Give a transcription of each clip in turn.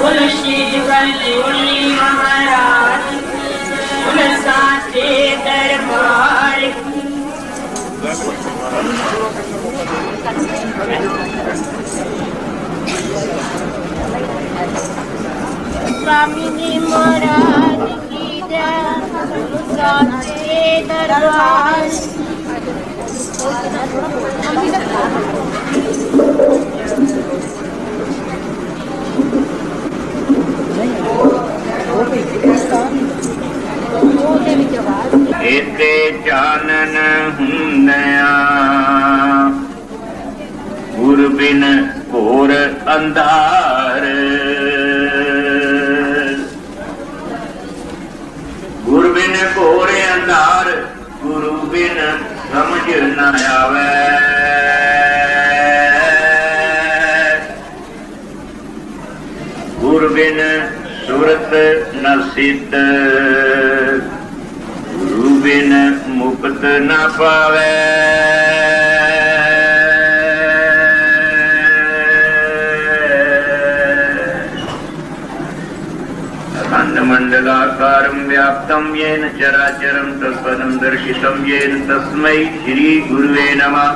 तुलसी बलूनी महाराज साचे दरबार स्वामी जी महाराज की जय साचे दरबार इते चानन हुंदया गुर बिन घोर अंधार गुर बिन घोर अंधार गुरु बिन समझ न आवे गुर बिन सुरत न सिद्ध गुरु बिन मुक्त न पावे अखंड मंडलाकारं व्याप्तं येन चराचरं तत्पदं दर्शितं येन तस्मै श्री गुरुवे नमः।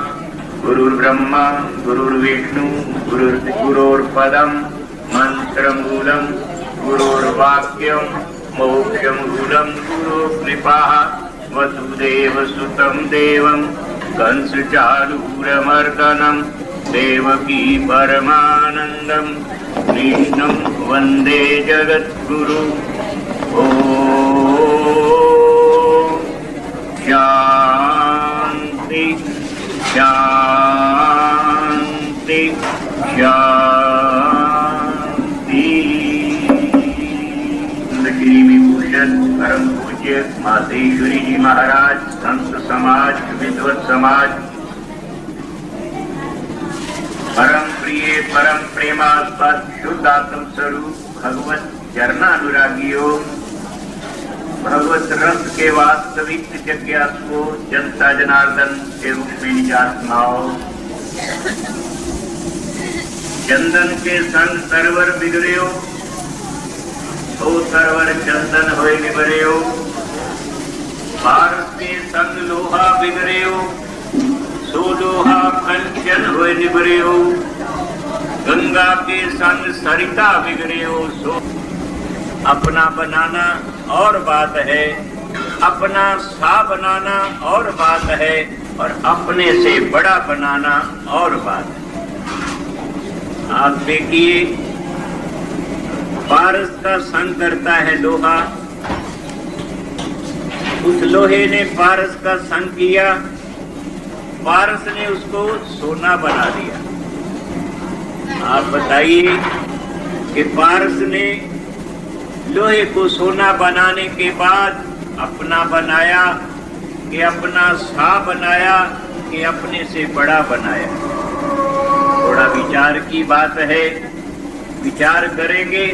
गुरुर्ब्रह्मा गुरुर्विष्णु गुरुर्पदं मंत्रमूलं गुरुर्वाक्यं मोक्षमूलं गुरु कृपा वसुदेव सुतं देवं कंसचारूरमर्दनं देवकी परमानन्दं कृष्णं वन्दे जगद्गुरु। ॐ शान्ति शान्ति शान्ति। श्री विभूषण परम पूज्य मातेश्वरी जी महाराज संत समाज विद्वत समाज परम प्रिय परम प्रेमास्पद शुद्ध आत्म स्वरूप भगवत चरणानुरागियों भगवत रस के वास्तविक जिज्ञासुओं जनता जनार्दन के रूप में निज आत्माओं चंदन के संग सरवर बिगड़ेओ तो सरवर चंदन होए निबरेओ पारस के संग लोहा बिगड़ेओ सो लोहा कंचन होए निबरेओ गंगा के संग सरिता बिगड़ेओ सो। अपना बनाना और बात है, अपना सा बनाना और बात है, और अपने से बड़ा बनाना और बात है। आप देखिए पारस का संग करता है लोहा, उस लोहे ने पारस का संग किया, पारस ने उसको सोना बना दिया। आप बताइए कि पारस ने लोहे को सोना बनाने के बाद अपना बनाया कि अपना सा बनाया कि अपने से बड़ा बनाया? थोड़ा विचार की बात है, विचार करेंगे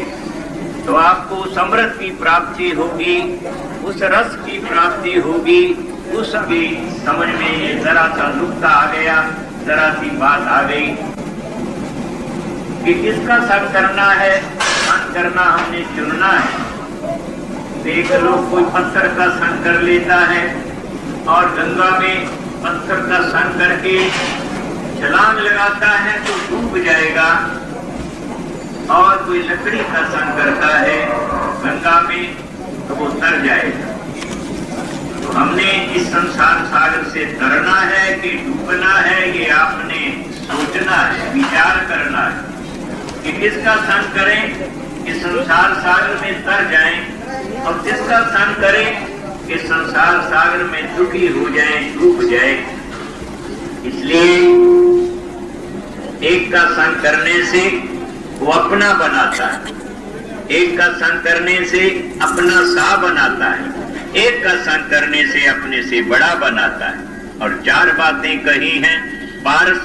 तो आपको उस अमृत की प्राप्ति होगी, उस रस की प्राप्ति होगी। उसकी समझ में जरा सा नुक्ता आ गया, जरा सी बात आ गई कि किसका संग करना है। संग करना हमने चुनना है। एक लोग कोई पत्थर का संग कर लेता है और गंगा में पत्थर का संग करके छलांग लगाता है तो डूब जाएगा, और कोई लकड़ी का संग करता है गंगा में तो वो तर जाएगा। तो हमने इस संसार सागर से तरना है कि डूबना है, ये आपने सोचना है, विचार करना है कि किसका संग करें कि संसार सागर में तर जाएं, और किसका संग करें कि संसार सागर में दुखी हो जाएं, डूब जाएं। इसलिए एक का संग करने से वो अपना बनाता है, एक का संग करने से अपना सा बनाता है, एक का संग करने से अपने से बड़ा बनाता है। और चार बातें कही हैं। पारस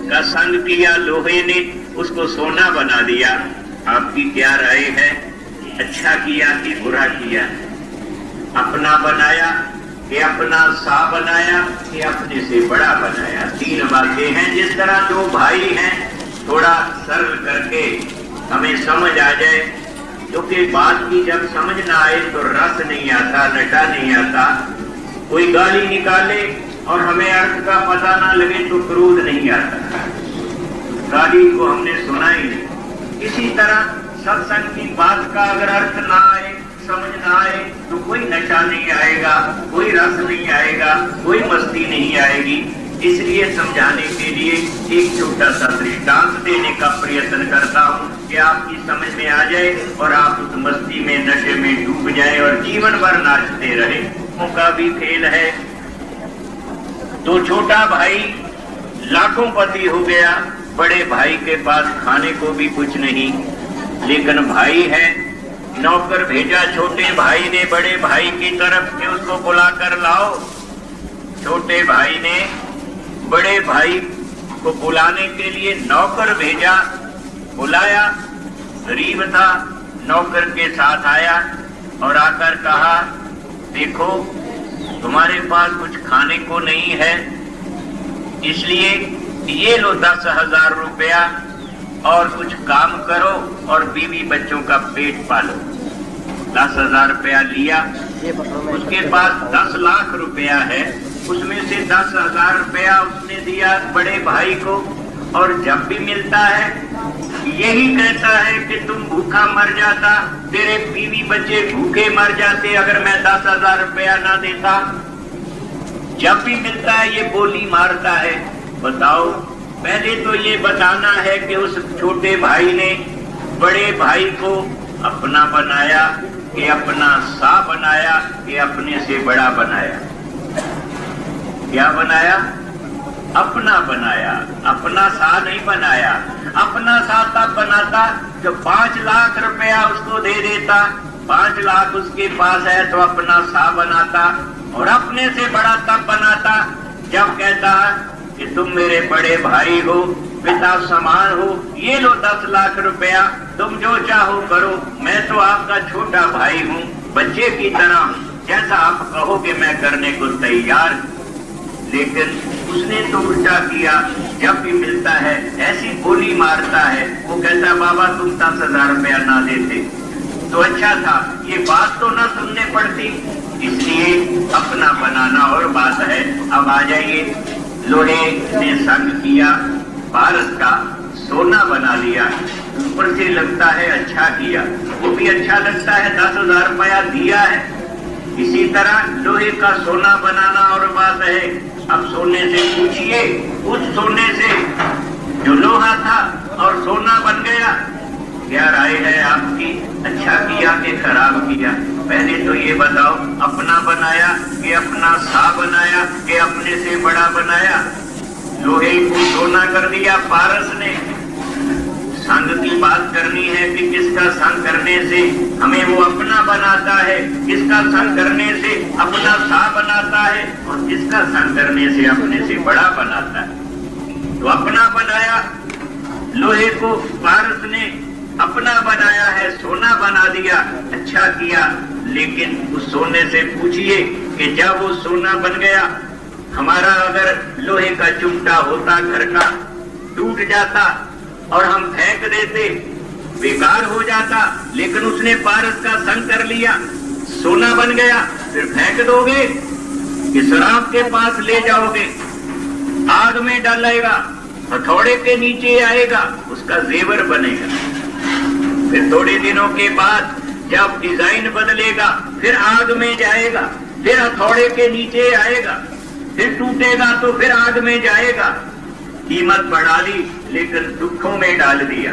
का संग किया लोहे ने, उसको सोना बना दिया। आपकी क्या राय है? अच्छा किया कि बुरा किया? अपना बनाया कि अपना सा बनाया कि अपने से बड़ा बनाया? तीन बातें हैं। जिस तरह दो भाई हैं, थोड़ा सरल करके हमें समझ आ जाए, क्योंकि बात की जब समझ ना आए तो रस नहीं आता, नशा नहीं आता। कोई गाली निकाले और हमें अर्थ का पता ना लगे तो क्रोध नहीं आता, गाली को हमने सुना ही नहीं। इसी तरह सत्संग की बात का अगर अर्थ ना आए, समझ ना आए, तो कोई नशा नहीं आएगा, कोई रस नहीं आएगा, कोई मस्ती नहीं आएगी। इसलिए समझाने के लिए एक छोटा सा दृष्टांत देने का प्रयत्न करता हूँ कि आपकी समझ में आ जाए और आप उस मस्ती में, नशे में डूब जाए और जीवन भर नाचते रहे। का भी खेल है। तो छोटा भाई लाखों पति हो गया, बड़े भाई के पास खाने को भी कुछ नहीं, लेकिन भाई है, नौकर भेजा छोटे भाई ने बड़े भाई की तरफ से उसको बुला कर लाओ। छोटे भाई ने बड़े भाई को बुलाने के लिए नौकर भेजा, बुलाया, गरीब था, नौकर के साथ आया और आकर कहा, देखो तुम्हारे पास कुछ खाने को नहीं है, इसलिए ये लो 10,000 रुपया और कुछ काम करो और बीवी बच्चों का पेट पालो। 10,000 रुपया लिया, उसके पास 10 लाख रुपया है, उसमें से 10,000 रुपया उसने दिया बड़े भाई को। और जब भी मिलता है यही कहता है कि तुम भूखा मर जाता, तेरे बीवी बच्चे भूखे मर जाते अगर मैं 10,000 रुपया ना देता। जब भी मिलता है ये बोली मारता है। बताओ, पहले तो ये बताना है कि उस छोटे भाई ने बड़े भाई को अपना बनाया कि अपना सा बनाया कि अपने से बड़ा बनाया? क्या बनाया? अपना बनाया, अपना सा नहीं बनाया। अपना सा तब बनाता जब 5 लाख रुपया उसको दे देता, 5 लाख उसके पास है तो अपना सा बनाता, और अपने से बड़ा तब बनाता जब कहता कि तुम मेरे बड़े भाई हो, पिता समान हो, ये लो 10 लाख रुपया, तुम जो चाहो करो, मैं तो आपका छोटा भाई हूँ, बच्चे की तरह हूँ, जैसा आप कहोगे मैं करने को तैयार। लेकिन उसने तो उल्टा किया, जब भी मिलता है ऐसी बोली मारता है। वो कहता, बाबा तुम 10,000 रुपया ना देते तो अच्छा था, ये बात तो ना सुनने पड़ती। इसलिए अपना बनाना और बात है। अब आ जाइए, लोहे ने संग किया, भारत का सोना बना लिया, ऊपर से लगता है अच्छा किया, वो भी अच्छा लगता है, 10,000 रुपया दिया है। इसी तरह लोहे का सोना बनाना और बात है। अब सोने से पूछिए, उस सोने से जो लोहा था और सोना बन गया, क्या राय है आपकी? अच्छा किया कि खराब किया? पहले तो ये बताओ, अपना बनाया कि अपना सा बनाया कि अपने से बड़ा बनाया? लोहे को सोना कर दिया पारस ने। संग की बात करनी है कि किसका संग करने से हमें वो अपना बनाता है, किसका संग करने से अपना सा बनाता है, और किसका संग करने से अपने से बड़ा बनाता है। तो अपना बनाया लोहे को पारस ने, अपना बनाया है, सोना बना दिया, अच्छा किया। लेकिन उस सोने से पूछिए कि जब वो सोना बन गया, हमारा अगर लोहे का चिमटा होता घर का, टूट जाता और हम फेंक देते, बेकार हो जाता, लेकिन उसने पारस का संग कर लिया, सोना बन गया, फिर फेंक दोगे कि शराब के पास ले जाओगे, आग में डालेगा, हथौड़े के नीचे आएगा, उसका जेवर बनेगा। फिर थोड़े दिनों के बाद जब डिजाइन बदलेगा, फिर आग में जाएगा, फिर हथौड़े के नीचे आएगा, फिर टूटेगा तो फिर आग में जाएगा। कीमत बढ़ा ली लेकिन दुखों में डाल दिया।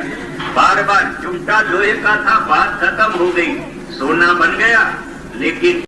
बार बार चिमटा लोहे का था, बात खत्म हो गई, सोना बन गया, लेकिन